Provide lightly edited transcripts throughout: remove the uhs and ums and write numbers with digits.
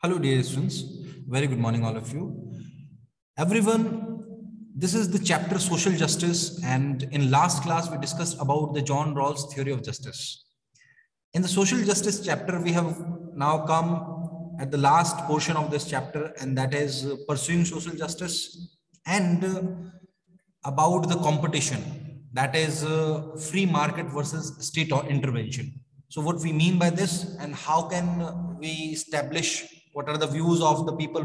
Hello, dear students. Very good morning, all of you. Everyone, this is the chapter Social Justice, and in last class we discussed about the John Rawls theory of justice. In the Social Justice chapter, we have now come at the last portion of this chapter, and that is pursuing social justice and about the competition, that is free market versus state intervention. So what we mean by this, and how can we establish what are the views of the people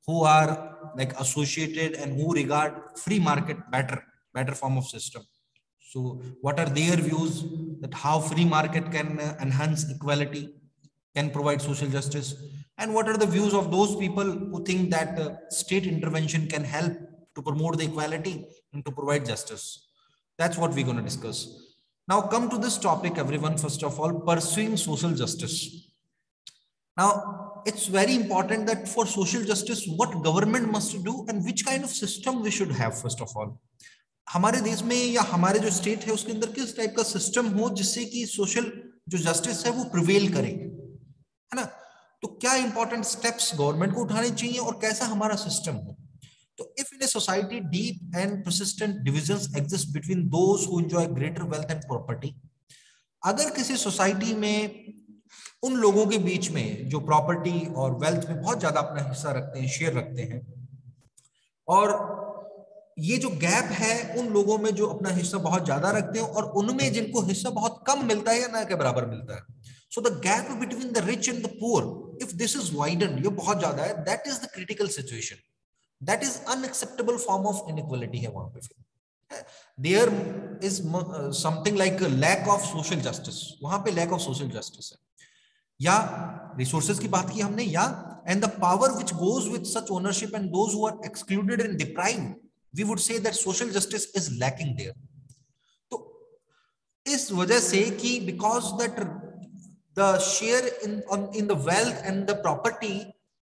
who are like associated and who regard free market better form of system. So what are their views that how free market can enhance equality, can provide social justice, and what are the views of those people who think that state intervention can help to promote the equality and to provide justice. That's what we're going to discuss. Now come to this topic, everyone. First of all, pursuing social justice. Now, it's very important that for social justice, what government must do and which kind of system we should have, first of all. हमारे देश में या हमारे जो state है उसके अंदर किस टाइप का सिस्टम हो जिससे कि सोशल जो जस्टिस है वो प्रिवेल करे, है ना? तो क्या इंपॉर्टेंट स्टेप्स गवर्नमेंट को उठाने चाहिए और कैसा हमारा सिस्टम हो. तो if in a society deep and persistent divisions exist between those who enjoy greater wealth and property, अगर किसी सोसाइटी में उन लोगों के बीच में जो प्रॉपर्टी और वेल्थ में बहुत ज्यादा अपना हिस्सा रखते हैं, शेयर रखते हैं, और ये जो गैप है उन लोगों में जो अपना हिस्सा बहुत ज्यादा रखते हैं और उनमें जिनको हिस्सा बहुत कम मिलता है या ना के बराबर मिलता है, so the gap between the rich and the poor, if this is widen, ये बहुत ज्यादा है, that is the critical situation, that is unacceptable form of inequality है वहां पे. There is something like lack of social justice, वहां पे lack of social justice है. या रिसोर्सेज की बात की हमने, या and the power which goes with such ownership and those who are excluded and deprived, we would say that social justice is lacking there. तो इस वजह से कि because that the share in the wealth and the property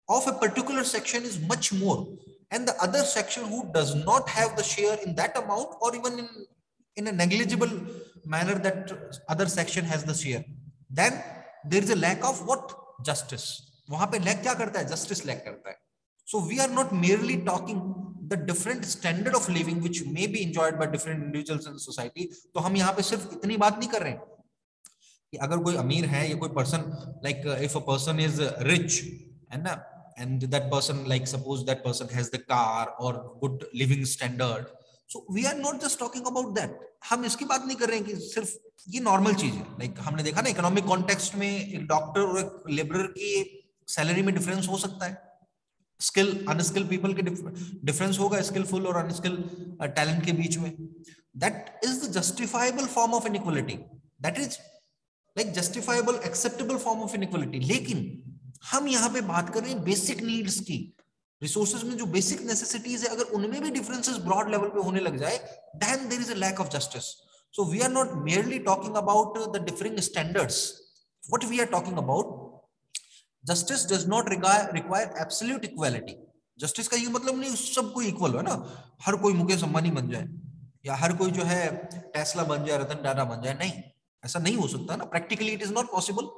of a particular section is much more, and the other section who does not have the share in that amount or even in a negligible manner that other section has the share, then there is a lack of what? Justice. वहां पे lack क्या करता है? Justice lack करता है. So we are not merely talking the different standard of living which may be enjoyed by different individuals in society. तो हम यहाँ पे सिर्फ इतनी बात नहीं कर रहे हैं कि अगर कोई अमीर है या कोई person, like if a person is rich and that person, like suppose that person has the car or good living standard, so we are not just talking about that. हम इसकी बात नहीं कर रहे हैं कि सिर्फ ये नॉर्मल चीज है. लाइक हमने देखा ना इकोनॉमिक कॉन्टेक्स्ट में एक डॉक्टर और एक लेबरर की सैलरी में डिफरेंस हो सकता है, स्किल अनस्किल पीपल के डिफरेंस होगा स्किलफुल और अनस्किल टैलेंट के बीच में. That is the justifiable form of inequality, that is like justifiable acceptable form of inequality. लेकिन हम यहाँ पे बात कर रहे हैं बेसिक नीड्स की. रिसोर्सेज में जो बेसिक नेसेसिटीज है, अगर उनमें भी डिफरेंसेस ब्रॉड लेवल पे होने लग जाए, then there is a lack of justice. So we are not merely talking about the differing standards. What we are talking about, justice does not require absolute equality. Justice का ये मतलब नहीं सबको equal है ना, हर कोई मुकेश अंबानी बन जाए या हर कोई जो है टेस्ला बन जाए, रतन टाटा बन जाए. नहीं, ऐसा नहीं हो सकता ना. Practically it is not possible.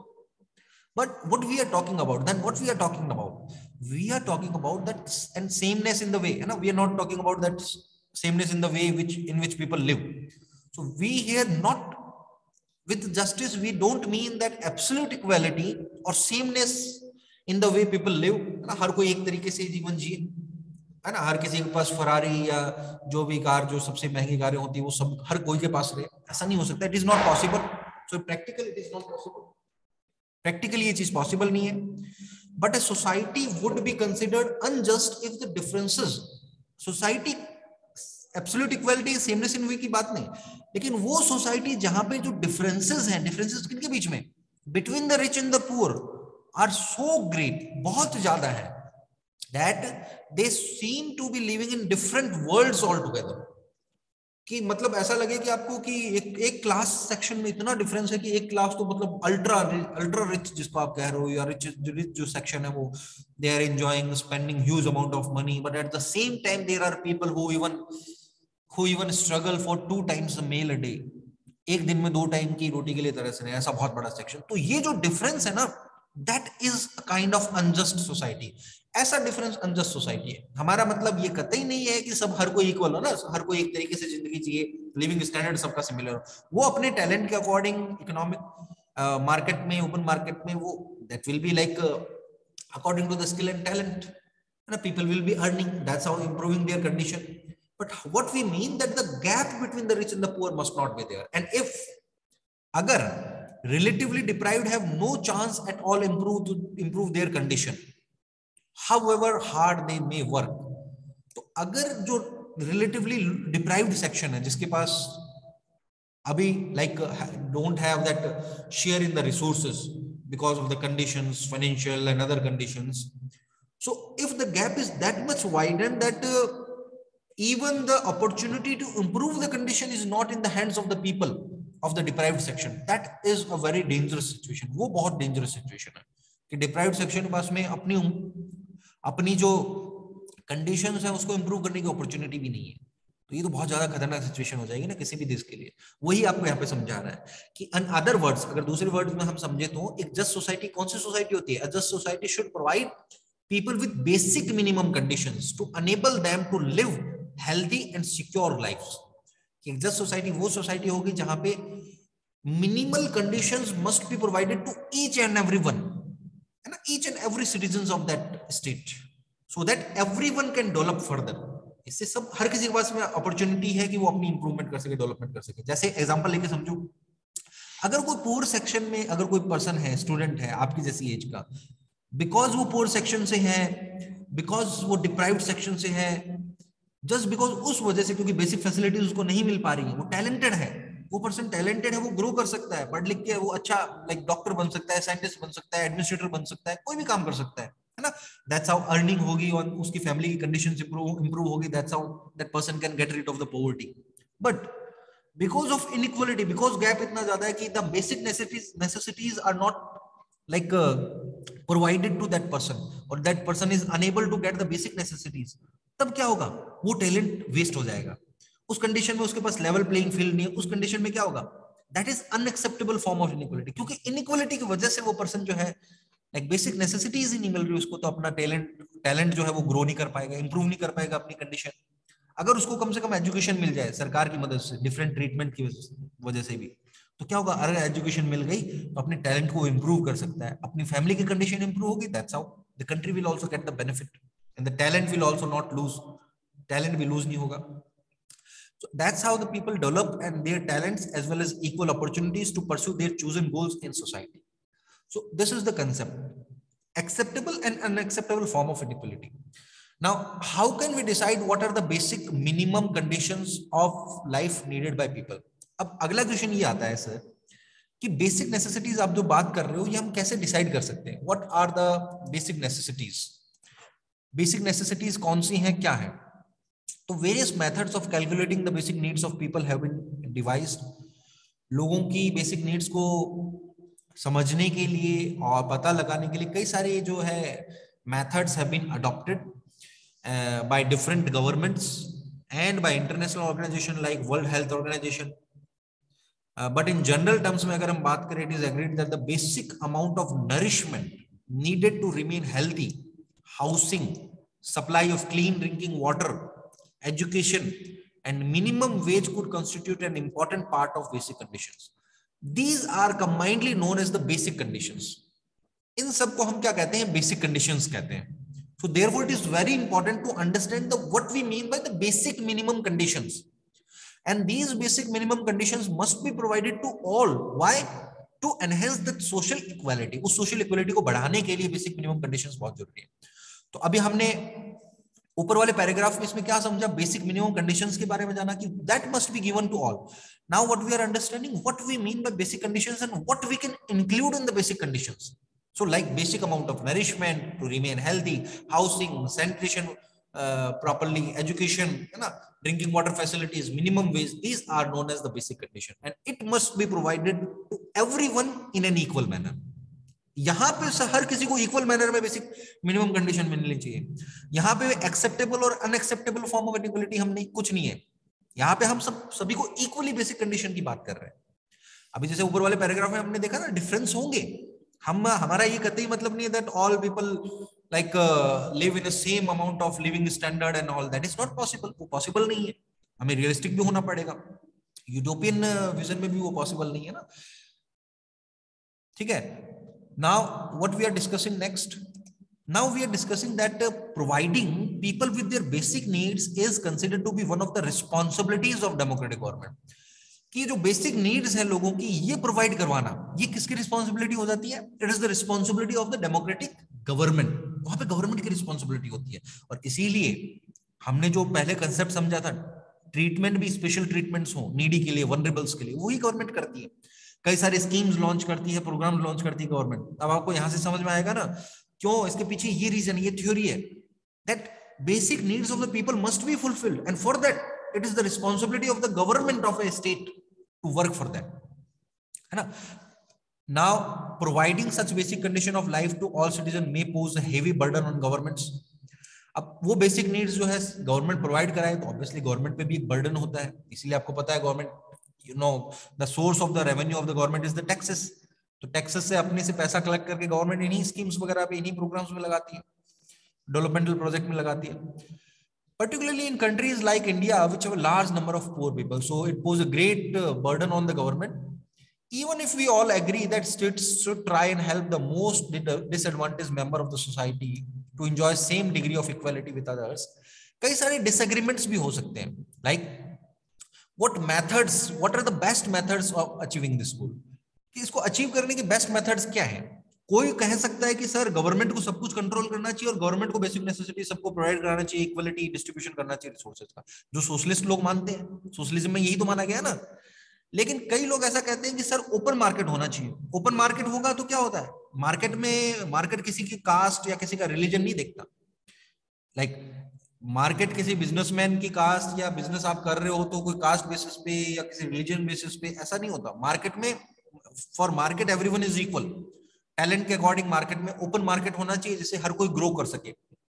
But what we are talking about, then what we are talking about, we are talking about that and sameness in the way, you know, we are not talking about that sameness in the way in which people live. So we here not with justice, we don't mean that absolute equality or sameness in the way people live, ना हर कोई एक तरीके से जीवन जिए, है ना, हर किसी के पास फरारी या जो भी कार जो सबसे महंगी कारें होती है वो सब हर कोई के पास रहे, ऐसा नहीं हो सकता. It is not possible. So practically it is not possible. Practically ये चीज पॉसिबल नहीं है. But a society would be considered unjust if the differences, society absolute equality sameness in way की बात नहीं, लेकिन वो सोसाइटी जहां पे जो डिफरेंसेस हैं, डिफरेंसेस किनके बीच में, between the rich and the poor are so great, बहुत ज्यादा है, that they seem to be living in different worlds all together. कि मतलब ऐसा लगे कि आपको कि एक क्लास सेक्शन में इतना डिफरेंस है कि एक क्लास तो मतलब अल्ट्रा रिच जिसको आप कह रहे हो, या रिच जो सेक्शन है वो they are enjoying spending huge amount of money, but at the same time there are people who even struggle for 2 times a meal a day. एक दिन में 2 टाइम की रोटी के लिए तरस रहे हैं, ऐसा बहुत बड़ा सेक्शन. तो ये जो डिफरेंस है ना, that is a kind of unjust society. ऐसा डिफरेंस अनजस्ट सोसाइटी है। हमारा मतलब ये कतई नहीं है कि सब हर कोई इक्वल हो ना, हर कोई एक तरीके से जिंदगी जिए, लिविंग स्टैंडर्ड सबका सिमिलर हो। वो अपने टैलेंट के अकॉर्डिंग इकोनॉमिक मार्केट में, ओपन मार्केट में, वो that will be like according to the skill and talent, and people will be earning. That's how improving their condition. But what we mean that the gap between the rich and the poor must not be there. And if agar relatively deprived have no chance at all improve their condition, however hard they may work, तो अगर जो relatively deprived section है, जिसके पास अभी like don't have that share in the resources because of the conditions, financial and other conditions, so if the gap is that much widened that even the opportunity to improve the condition is not in the hands of the people of the deprived section, that is a very dangerous situation. वो बहुत dangerous situation है कि deprived section के पास में अपनी जो conditions है उसको improve करने की opportunity भी नहीं है। तो ये तो बहुत ज्यादा खतरनाक सिचुएशन हो जाएगी ना किसी भी देश के लिए। वही आपको यहाँ पे समझा रहा है कि इन अदर वर्ड्स, अगर दूसरे वर्ड्स में हम समझे तो एक जस्ट सोसाइटी कौन सी सोसाइटी होती है? अ just society should provide people with basic minimum conditions to enable them to live healthy and secure lives। एक जस्ट सोसाइटी वो सोसाइटी होगी जहां पे minimal conditions must be provided to each and everyone, है ना, each and every citizens of that state, so that everyone can develop further. इससे सब हर किसी के पास में अपॉर्चुनिटी है कि वो अपनी इंप्रूवमेंट कर सके, डेवलपमेंट कर सके। जैसे एग्जांपल लेके समझो, अगर कोई पुअर सेक्शन में अगर कोई पर्सन है, स्टूडेंट है आपकी जैसी एज का, बिकॉज वो पुअर सेक्शन से है, बिकॉज वो डिप्राइव्ड सेक्शन से है, जस्ट बिकॉज उस वजह से, क्योंकि बेसिक फैसिलिटीज उसको नहीं मिल पा रही है, वो टैलेंटेड है, वो पर्सन टैलेंटेड है, वो ग्रो कर सकता है, पढ़ लिख के वो अच्छा लाइक डॉक्टर बन सकता है, साइंटिस्ट बन सकता है, एडमिनिस्ट्रेटर बन सकता है, कोई भी काम कर सकता है ना। दैट्स हाउ अर्निंग होगी और उसकी फैमिली की कंडीशंस इंप्रूव होगी। That's how that person can get rid of the poverty. But because of inequality, because gap इतना ज्यादा है कि the basic necessities are not like provided to that person, or that person is unable to get the basic necessities, तब क्या होगा? वो talent waste हो जाएगा। उस कंडीशन में उसके पास लेवल प्लेइंग फील्ड नहीं है, उस कंडीशन में क्या होगा? That is unacceptable form of inequality, क्योंकि इनइक्वालिटी की वजह से वो पर्सन जो है लाइक बेसिक नेसेसिटीज ही नहीं मिल रही उसको, तो अपना टैलेंट जो है वो ग्रो नहीं कर पाएगा, इंप्रूव नहीं कर पाएगा अपनी कंडीशन। अगर उसको कम से कम एजुकेशन मिल जाए सरकार की मदद से, डिफरेंट ट्रीटमेंट की वजह से भी, तो क्या होगा? अगर एजुकेशन मिल गई तो अपने टैलेंट को इंप्रूव कर सकता है, अपनी फैमिली की कंडीशन इंप्रूव होगी, that's how the country will also get the benefit and the talent will also not lose, talent भी लूज नहीं होगा। So that's how the people develop and their talents as well as equal opportunities to pursue their chosen goals in society. So this is the concept, acceptable and unacceptable form of inequality. Now, how can we decide what are the basic minimum conditions of life needed by people? अब अगला question ये आता है sir कि basic necessities आप जो बात कर रहे हो ये हम कैसे डिसाइड कर सकते हैं? What are the basic necessities? Basic necessities कौन सी हैं, क्या है? तो various methods of calculating the basic needs of people have been devised. लोगों की बेसिक नीड्स को समझने के लिए और पता लगाने के लिए कई सारे जो है methods have been adopted by different governments and by international organisation like world health organisation. But in general terms में अगर हम बात करें, it is agreed that the basic amount of nourishment needed to remain healthy, housing, supply of clean drinking water, education and minimum wage could constitute an important part of basic conditions. These are combinedly known as the basic conditions. इन सब को हम क्या कहते हैं? basic conditions कहते हैं। So therefore it is very important to understand the what we mean by the basic minimum conditions, and these basic minimum conditions must be provided to all. Why? To enhance the social equality. उस social equality को बढ़ाने के लिए basic minimum conditions बहुत जरूरी है। तो अभी हमने ऊपर वाले पैराग्राफ में इसमें क्या समझा? बेसिक मिनिमम कंडीशंस के बारे में जाना कि that must be given to all. Now what we are understanding what we mean by basic conditions and what we can include in the basic conditions. So like basic amount of nourishment to remain healthy, housing, sanitation properly, education, है ना, drinking water facilities, minimum wage, these are known as the basic condition and it must be provided to everyone in an equal manner. यहां पे हर किसी को equal manner में basic minimum condition मिलनी चाहिए। यहां पे एक्सेप्टेबल और अनएक्सेप्टेबल फॉर्म ऑफ इनइक्वालिटी हम नहीं, कुछ नहीं है। यहां पे हम सभी को इक्वली बेसिक कंडीशन की बात कर रहे हैं। अभी जैसे ऊपर वाले पैराग्राफ में हमने देखा ना, डिफरेंस होंगे, हमारा ये कतई मतलब नहीं है that all people like live in the same amount of living standard and all that is not possible. वो possible नहीं है, हमें रियलिस्टिक भी होना पड़ेगा. यूटोपियन विजन में भी वो पॉसिबल नहीं है ना. ठीक है. Now what we are discussing next, now we are discussing that providing people with their basic needs is considered to be one of the responsibilities of democratic government. कि जो बेसिक नीड्स है लोगों की ये प्रोवाइड करवाना, ये किसकी responsibility हो जाती है? It is the responsibility of the democratic government. वहां पे गवर्नमेंट की रिस्पॉन्सिबिलिटी होती है. और इसीलिए हमने जो पहले कंसेप्ट समझा था, ट्रीटमेंट भी स्पेशल ट्रीटमेंट्स हो नीडी के लिए, वनरेबल्स के लिए, वही गवर्नमेंट करती है. कई सारे स्कीम्स लॉन्च करती है, प्रोग्राम लॉन्च करती है गवर्नमेंट. अब आपको यहां से समझ में आएगा ना क्यों, इसके पीछे ये रीजन, ये थ्योरी है that basic needs of the people must be fulfilled and for that it is the responsibility of the government of A state to work for that, है ना. Now providing such basic condition of life to all citizens may pose a heavy burden on governments. अब वो basic needs जो है government provide कराए तो obviously government पे भी एक बर्डन होता है. इसलिए आपको पता है government, you know, the source of the revenue of the government is the taxes. तो टैक्सेस से अपने से पैसा कलेक्ट करके गवर्नमेंट इन्हीं स्कीम्स वगैरह पे, इन्हीं प्रोग्राम्स में लगाती है, डेवलपमेंटल प्रोजेक्ट में लगाती है. Particularly in countries like India, which have a large number of poor people, so it poses a great burden on the government. Even if we all agree that states should try and help the most disadvantaged member of the society to enjoy same degree of equality with others, कई सारे disagreements भी हो सकते हैं. Like what methods, what are the best methods of achieving this goal? कि इसको achieve करने के बेस्ट मेथड्स क्या हैं? कोई कह सकता है कि सर गवर्नमेंट को सब कुछ कंट्रोल करना चाहिए और गवर्नमेंट को बेसिक नेसेसिटी सबको प्रोवाइड कराना चाहिए, इक्वलिटी डिस्ट्रीब्यूशन करना चाहिए रिसोर्सेज का, जो सोशलिस्ट लोग मानते हैं. सोशलिज्म में यही तो माना गया ना. लेकिन कई लोग ऐसा कहते हैं कि सर ओपन मार्केट होना चाहिए. ओपन मार्केट होगा तो क्या होता है, मार्केट में, मार्केट किसी की कास्ट या किसी का रिलीजन नहीं देखता. लाइक मार्केट किसी बिजनेसमैन की कास्ट या बिजनेस आप कर रहे हो तो कोई कास्ट बेसिस पे या किसी रिलीजन बेसिस पे, ऐसा नहीं होता. मार्केट में, for market everyone is equal. Talent के अकॉर्डिंग मार्केट में ओपन मार्केट होना चाहिए जिससे हर कोई ग्रो कर सके,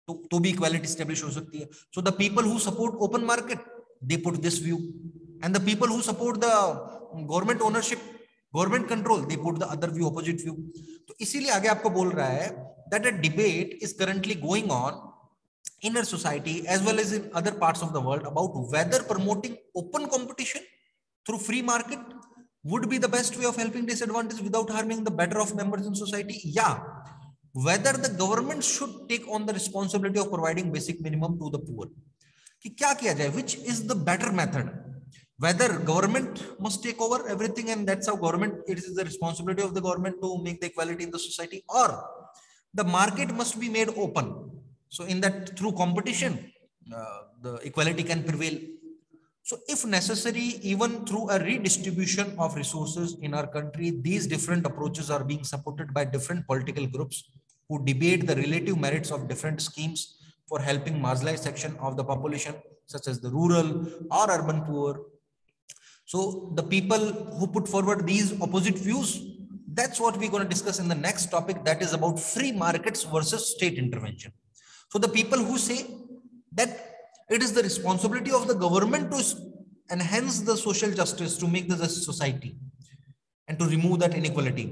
तो भी इक्वालिटी स्टैब्लिश हो सकती है. So the people who support open market they put this view, and the people who support the government ownership, government control, they put the other view, opposite view. तो इसीलिए आगे आपको बोल रहा है that a debate is currently going on in our society as well as in other parts of the world about whether promoting open competition through free market would be the best way of helping disadvantaged without harming the better of members in society. Yeah, whether the government should take on the responsibility of providing basic minimum to the poor. कि क्या किया जाए, which is the better method, whether government must take over everything and that's how government, it is the responsibility of the government to make the equality in the society, or the market must be made open. So in that, through competition, the equality can prevail. So if necessary, even through a redistribution of resources in our country, these different approaches are being supported by different political groups who debate the relative merits of different schemes for helping marginalized section of the population, such as the rural or urban poor. So the people who put forward these opposite views, that's what we're going to discuss in the next topic, that is about free markets versus state intervention. So the people who say that it is the responsibility of the government to enhance the social justice, to make the just society and to remove that inequality,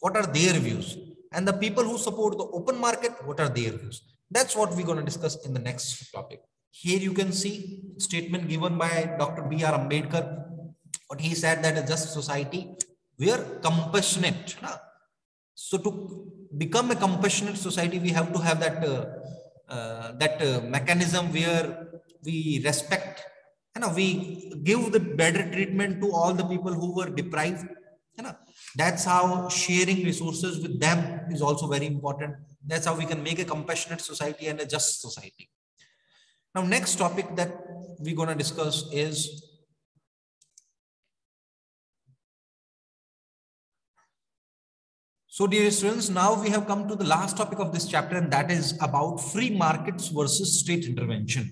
what are their views? And the people who support the open market, what are their views? That's what we're going to discuss in the next topic. Here you can see statement given by Dr. B.R. Ambedkar. What he said, that a just society where compassionate. So to become a compassionate society, we have to have that mechanism where we respect, we give the better treatment to all the people who were deprived. That's how sharing resources with them is also very important. That's how we can make a compassionate society and a just society. Now, next topic that we're going to discuss is so, dear students, now we have come to the last topic of this chapter, and that is about free markets versus state intervention.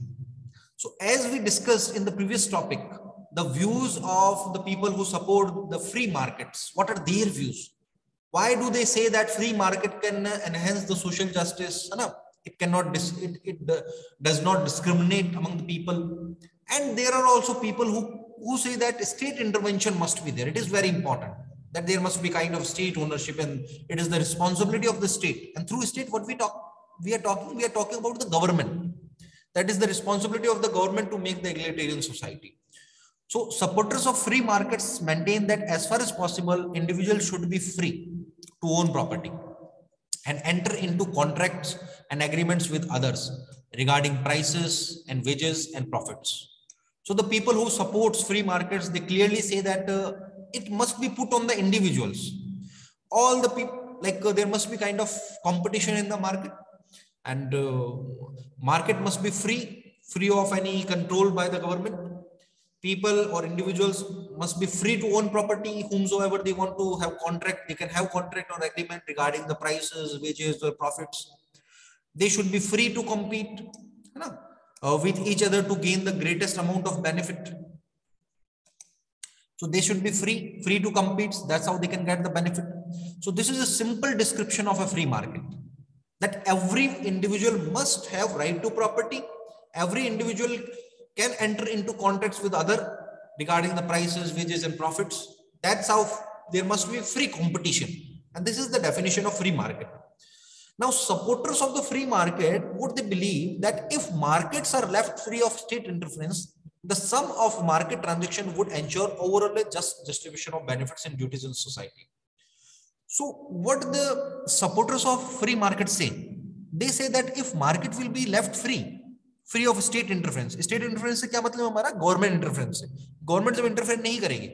So, as we discussed in the previous topic, the views of the people who support the free markets, what are their views? Why do they say that free market can enhance the social justice? It cannot, it does not discriminate among the people. And there are also people who say that state intervention must be there. It is very important. that there must be kind of state ownership, and it is the responsibility of the state. And through state, what we are talking about the government. That is the responsibility of the government to make the egalitarian society. So supporters of free markets maintain that as far as possible, individuals should be free to own property and enter into contracts and agreements with others regarding prices and wages and profits. So the people who supports free markets, they clearly say that it must be put on the individuals. All the people, like there must be kind of competition in the market, and market must be free of any control by the government. People or individuals must be free to own property, whomsoever they want to have contract, they can have contract or agreement regarding the prices, wages or profits. They should be free to compete with each other to gain the greatest amount of benefit. So they should be free to compete. That's how they can get the benefit. So this is a simple description of a free market, that every individual must have right to property. Every individual can enter into contracts with other regarding the prices, wages and profits. That's how there must be free competition. And this is the definition of free market. Now, supporters of the free market, would they believe that if markets are left free of state interference, the sum of market transaction would ensure overall a just distribution of benefits and duties in society. So what the supporters of free market say? They say that if market will be left free of state interference से क्या मतलब हमारा government interference है. Government जब interfere नहीं करेगी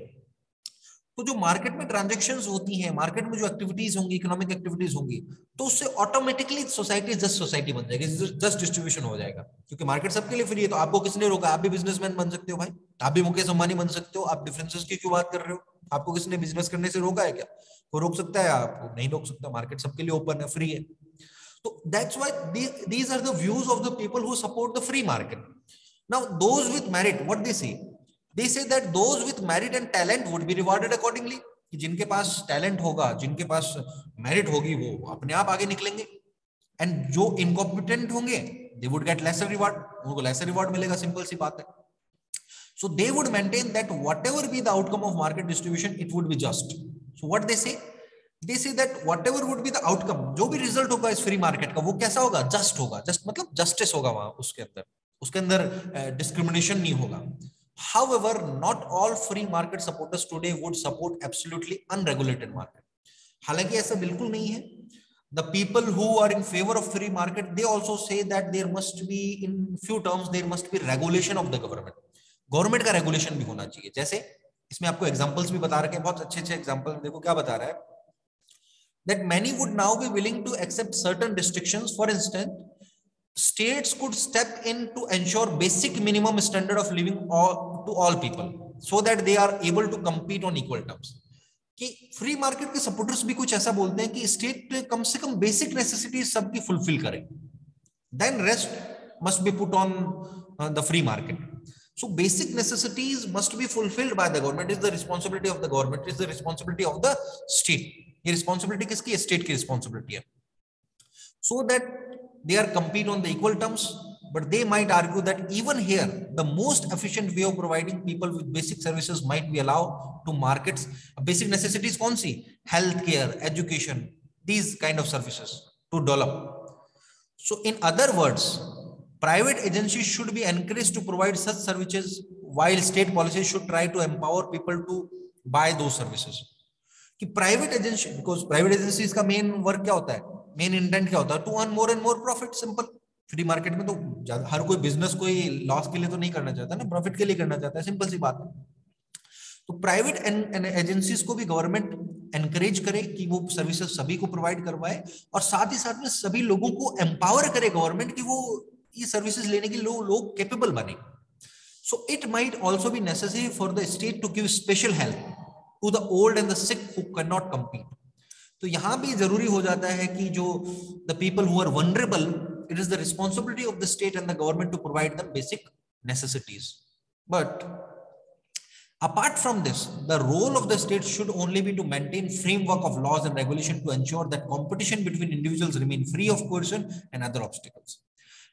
तो जो मार्केट में ट्रांजैक्शंस होती हैं, मार्केट में जो एक्टिविटीज होंगी, इकोनॉमिक एक्टिविटीज होंगी, तो उससे ऑटोमेटिकली सोसाइटी जस्ट सोसाइटी बन जाएगी, जस्ट डिस्ट्रीब्यूशन हो जाएगा. क्योंकि मार्केट सबके लिए फ्री है, तो आपको किसने रोका? आप भी बिजनेसमैन बन सकते हो भाई, आप भी मुकेश अंबानी बन सकते हो. आप डिफरेंसेस की क्यों बात कर रहे हो? आपको किसने बिजनेस करने से रोका है क्या? वो रोक सकता है? आपको नहीं रोक सकता. मार्केट सबके लिए ओपन है, फ्री है. So that's why these are the views of the people who support the free market. Now, those with merit, what they say? They say that those with merit and talent would be rewarded accordingly. कि जिनके पास talent होगा, जिनके पास merit होगी, वो अपने आप आगे निकलेंगे. एंड जो इनकॉम्पिटेंट होंगे, they would get lesser reward. उनको lesser reward मिलेगा, सिंपल सी बात है. So they would maintain that whatever be the outcome of market distribution, it would be just. So what they say? They say that whatever would be the outcome, जो भी result होगा इस free market का, वो कैसा होगा? Just होगा. Just मतलब जस्टिस होगा वहां, उसके अंदर डिस्क्रिमिनेशन नहीं होगा. However, not all free market supporters today would support absolutely unregulated market. हालांकि ऐसा बिल्कुल नहीं है. The people who are in favor of free market, they also say that there must be, in few terms, there must be regulation of the government. Government का regulation भी होना चाहिए. जैसे इसमें आपको एग्जांपल्स भी बता रखे हैं, बहुत अच्छे एग्जांपल. देखो क्या बता रहा है, that many would now be willing to accept certain restrictions. For instance, states could step in to ensure basic minimum standard of living to all people, so that they are able to compete on equal terms. कि free market के supporters भी कुछ ऐसा बोलते हैं कि state कम से कम बेसिक नेसेसिटीज सबकी फुलफिल करे, then rest must be put on the free market. So basic necessities must be fulfilled by the government. Is the responsibility of the government, is the responsibility of the state. ये responsibility किसकी है? State की responsibility है. So that they are compete on the equal terms, but they might argue that even here the most efficient way of providing people with basic services might be allowed to markets. Basic necessities कौन सी? Healthcare, education, these kind of services to develop. So in other words, private agencies should be encouraged to provide such services, while state policies should try to empower people to buy those services. कि private agency, because private agencies का main work क्या होता है, main intent क्या होता है? To earn more and more profit. Simple. Free market में तो हर कोई बिजनेस कोई लॉस के लिए तो नहीं करना चाहता ना, प्रॉफिट के लिए करना चाहता है. सिंपल सी बात है. तो प्राइवेट एजेंसीज को भी गवर्नमेंट एनकरेज करे कि वो सर्विसेज सभी को प्रोवाइड करवाए, और साथ ही साथ में सभी लोगों को एम्पावर करे गवर्नमेंट कि वो ये सर्विसेज लेने के लोग कैपेबल बने. So it might also be necessary for the state to give special help to the old and the sick who can not compete. तो यहां भी जरूरी हो जाता है कि जो the people who are vulnerable, it is the responsibility of the state and the government to provide them basic necessities. But apart from this, the role of the state should only be to maintain framework of laws and regulation to ensure that competition between individuals remain free of coercion and other obstacles.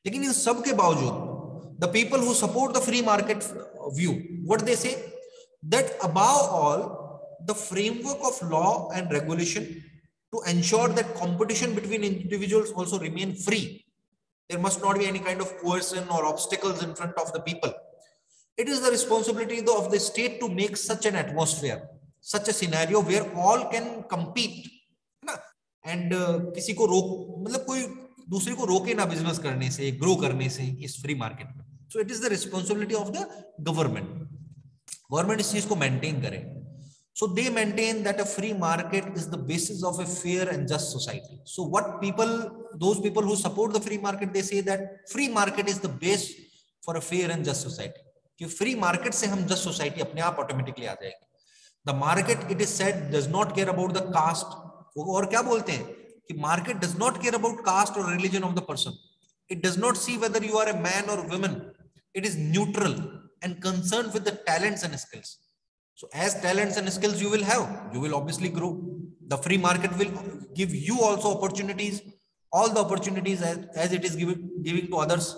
लेकिन इन सब के बावजूद the people who support the free market view, what they say, that above all the framework of law and regulation to ensure that competition between individuals also remain free. There must not be any kind of coercion or obstacles in front of the people. It is the responsibility of the state to make such an atmosphere, such a scenario where all can compete, है ना? And किसी को रोक, मतलब कोई दूसरे को रोके ना बिजनेस करने से, ग्रो करने से इस फ्री मार्केट में. So it is the responsibility of the government. Government इस चीज को मेंटेन करे. So they maintain that a free market is the basis of a fair and just society. So what people, those people who support the free market, they say that free market is the base for a fair and just society. कि free market से हम just society अपने आप automatically आ जाएगी. The market, it is said, does not care about the caste. और क्या बोलते हैं कि market does not care about caste or religion of the person. It does not see whether you are a man or woman. It is neutral and concerned with the talents and skills. So as talents and skills you will have, you will obviously grow. The free market will give you also opportunities, all the opportunities as it is giving to others.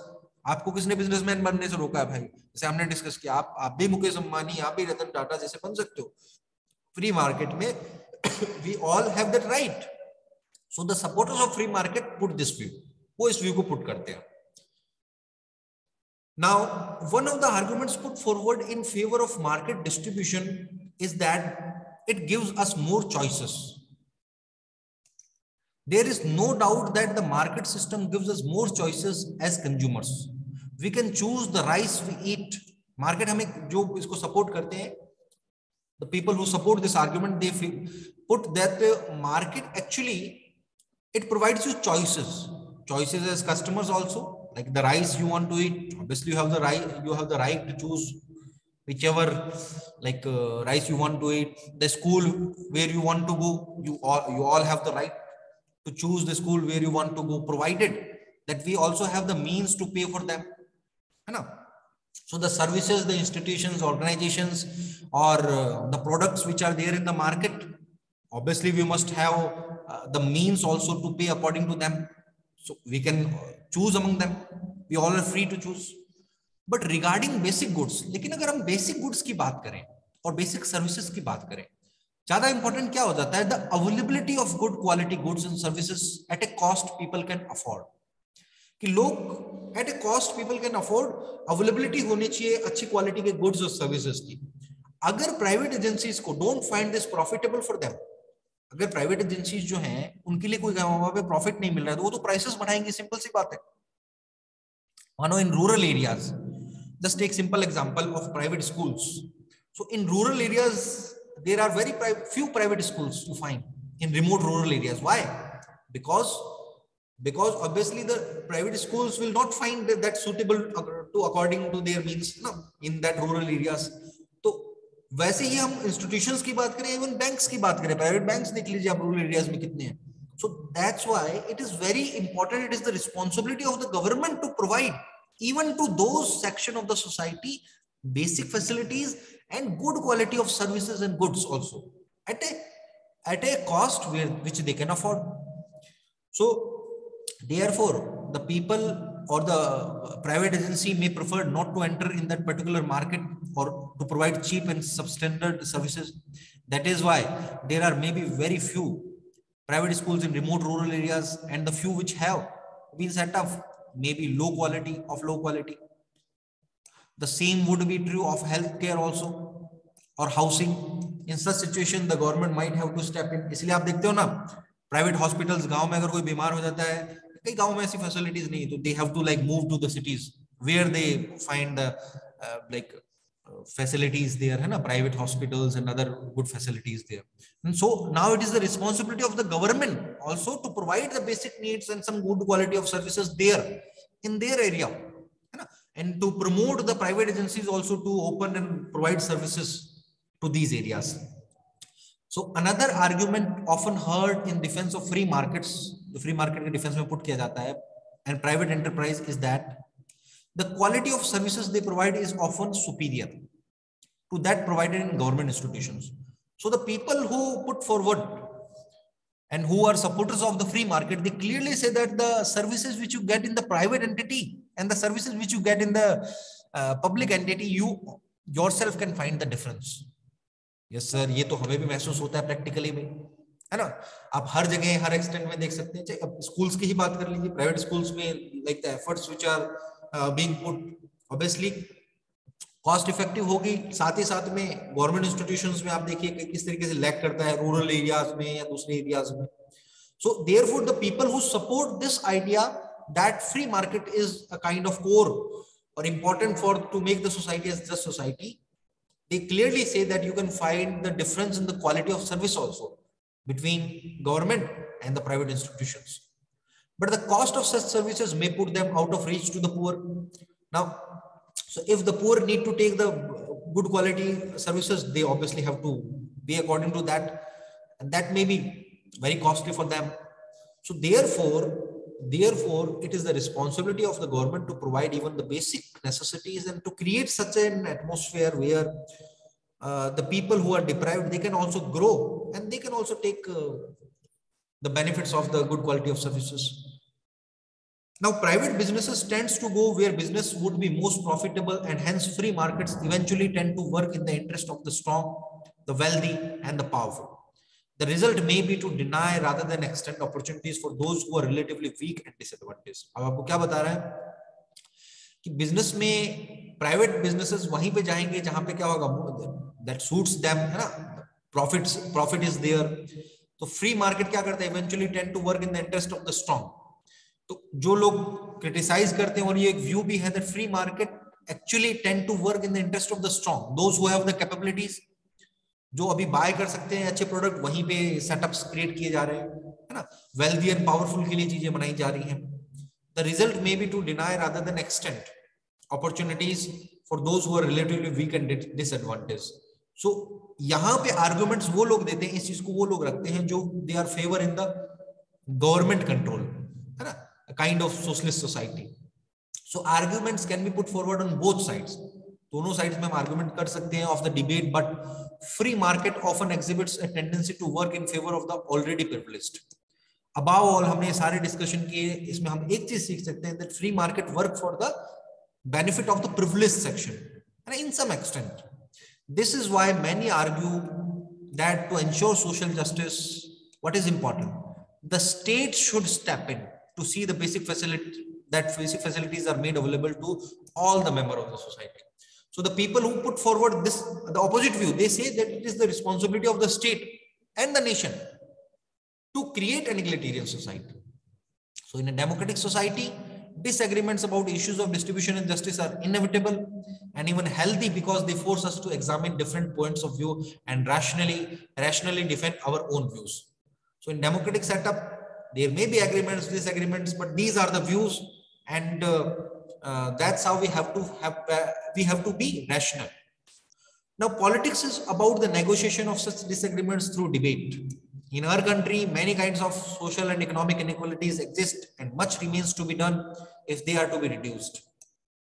आपको किसने businessman बनने से रोका है भाई? जैसे हमने discuss किया, आप भी मुकेश अंबानी, आप भी रतन टाटा जैसे बन सकते हो. फ्री मार्केट में we all have that right. So the supporters of free market put this view. वो इस व्यू को पुट करते हैं. Now, one of the arguments put forward in favor of market distribution is that it gives us more choices. There is no doubt that the market system gives us more choices as consumers. We can choose the rice we eat. Market हमें जो इसको support करते हैं, the people who support this argument, they put that market actually, it provides you choices as customers also. Like the rice you want to eat, obviously you have the right to choose whichever rice you want to eat. The school where you want to go, you all have the right to choose the school where you want to go, provided that we also have the means to pay for them. So the services, the institutions, organizations, or the products which are there in the market, obviously we must have the means also to pay according to them. So we can choose among them. We all are free to choose. But regarding basic goods, लेकिन अगर हम basic goods की बात करें और basic services की बात करें, ज्यादा important क्या हो जाता है? The availability of good quality goods and services at a cost people can afford. कि लोग at a cost people can afford, availability होनी चाहिए अच्छी quality के goods और services की. अगर private agencies को don't find this profitable for them, अगर प्राइवेट एजेंसीज जो हैं उनके लिए कोई वहां पे प्रॉफिट नहीं मिल रहा है तो वो तो प्राइसेस बढ़ाएंगे. सिंपल सी बात है. मानो in rural areas, just take simple example of private schools. So in rural areas there are very few private schools to find in remote rural areas. Why? Because obviously the private schools will not find that suitable to according to their means in that rural areas. वैसे ही हम institutions की बात करें, even banks की बात करें, private banks देख लीजिए आप रूरल एरियाज में कितने हैं. So that's why it is very important, it is the responsibility of the government to provide even to those section of the society basic facilities and good quality of services and goods also at a cost which they can afford. So therefore the people or the private agency may prefer not to enter in that particular market or to provide cheap and substandard services. That is why there are maybe very few private schools in remote rural areas, and the few which have been set up maybe low quality. The same would be true of healthcare also or housing. In such situation the government might have to step in. इसलिए आप देखते हो ना, private hospitals गांव में अगर कोई बीमार हो जाता है, कई गांव में ऐसी फैसिलिटीज नहीं, तो they have to move to the cities where they find the facilities there, है ना, private hospitals and other good facilities there. And so now it is the responsibility of the government also to provide the basic needs and some good quality of services there in their area, है ना, and to promote the private agencies also to open and provide services to these areas. So another argument often heard in defense of free markets, the free market के defense में put किया जाता है, and private enterprise, is that the quality of services they provide is often superior to that provided in government institutions. So the people who put forward and who are supporters of the free market, they clearly say that the services which you get in the private entity and the services which you get in the public entity, you yourself can find the difference. Yes sir, ये तो हमें भी महसूस होता है practically में, है ना। आप हर जगह हर एक्सटेंट में देख सकते हैं, चाहे अब स्कूल्स की ही बात कर लीजिए, प्राइवेट स्कूल्स में like the efforts which are being put obviously cost effective होगी, साथ ही साथ में गवर्नमेंट इंस्टीट्यूशंस में आप देखिए कि किस तरीके से लैग करता है रूरल एरियाज में या दूसरे एरियाज में. So therefore the people who support this idea that free market is a kind of core or important for to make the society as just society, they clearly say that you can find the difference in the quality of service also between government and the private institutions. But the cost of such services may put them out of reach to the poor. Now, so if the poor need to take the good quality services, they obviously have to be according to that, and that may be very costly for them. So therefore, it is the responsibility of the government to provide even the basic necessities and to create such an atmosphere where the people who are deprived, they can also grow and they can also take the benefits of the good quality of services. Now, private businesses tends to go where business would be most profitable, and hence free markets eventually tend to work in the interest of the strong, the wealthy, and the powerful. The result may be to deny rather than extend opportunities for those who are relatively weak and disadvantaged. अब आपको क्या बता रहा है कि business में private businesses वहीं पे जाएंगे जहां पे क्या होगा, दैट सूट्स देम, है ना, प्रॉफिट इज देयर. तो फ्री मार्केट क्या करता है, eventually tend to work in the interest of the strong. तो जो लोग क्रिटिसाइज करते हैं, और ये एक व्यू भी है, that free market actually tend to work in the interest of the strong, those who have the capabilities, जो अभी बाय कर सकते हैं अच्छे प्रोडक्ट, वहीं पे सेटअप्स क्रिएट किए जा रहे हैं, है ना, वेल्दी एंड पावरफुल के लिए चीजें बनाई जा रही हैं. The result may be to deny rather than extend opportunities for those who are relatively weak and disadvantage. So यहाँ पे आर्गुमेंट्स वो लोग देते हैं, इस चीज को वो लोग रखते हैं जो they are favour in the government control, है ना, kind of socialist society. So arguments can be put forward on both sides. दोनों साइड्स में हम आर्गुमेंट कर सकते हैं of the debate, but free market often exhibits a tendency to work in favour of the already privileged. Above all, हमने सारे discussion किए, इसमें हम एक चीज सीख सकते हैं, that free market work for the benefit of the privileged section, and in some extent this is why many argue that to ensure social justice, what is important, the state should step in to see the basic facilities are made available to all the members of the society. So the people who put forward this, the opposite view, they say that it is the responsibility of the state and the nation to create an egalitarian society. So in a democratic society, disagreements about issues of distribution and justice are inevitable and even healthy, because they force us to examine different points of view and rationally defend our own views. So in democratic setup, there may be agreements, disagreements, but these are the views, and that's how we have to be rational. Now, politics is about the negotiation of such disagreements through debate. In our country, many kinds of social and economic inequalities exist, and much remains to be done if they are to be reduced.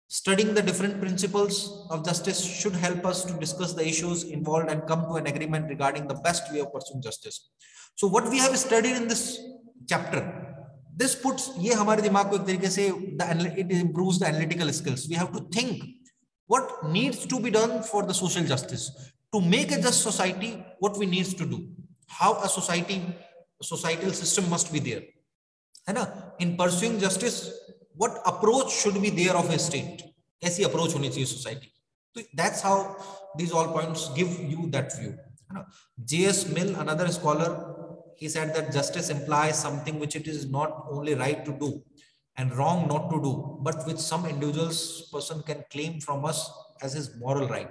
Studying the different principles of justice should help us to discuss the issues involved and come to an agreement regarding the best way of pursuing justice. So what we have studied in this chapter, this puts ये हमारे दिमाग को एक तरीके से it improves the analytical skills. We have to think what needs to be done for the social justice, to make a just society, what we needs to do, how a societal system must be there, है ना, in pursuing justice, what approach should be there of a state, कैसी approach होनी चाहिए society. So that's how these all points give you that view, है ना. J.S. Mill, another scholar, he said that justice implies something which it is not only right to do and wrong not to do, but which some person can claim from us as his moral right.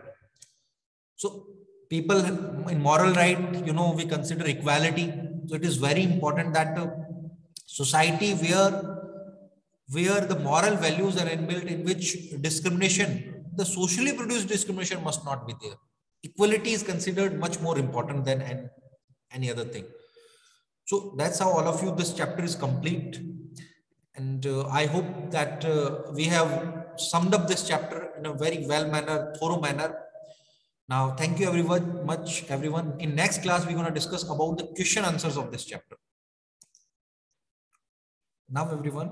So people in moral right, we consider equality. So it is very important that society where the moral values are inbuilt, in which discrimination, the socially produced discrimination, must not be there. Equality is considered much more important than any other thing. So that's how all of you, this chapter is complete, and I hope that we have summed up this chapter in a very thorough manner. Now, thank you everyone. In next class, we're going to discuss about the question answers of this chapter. Now, everyone.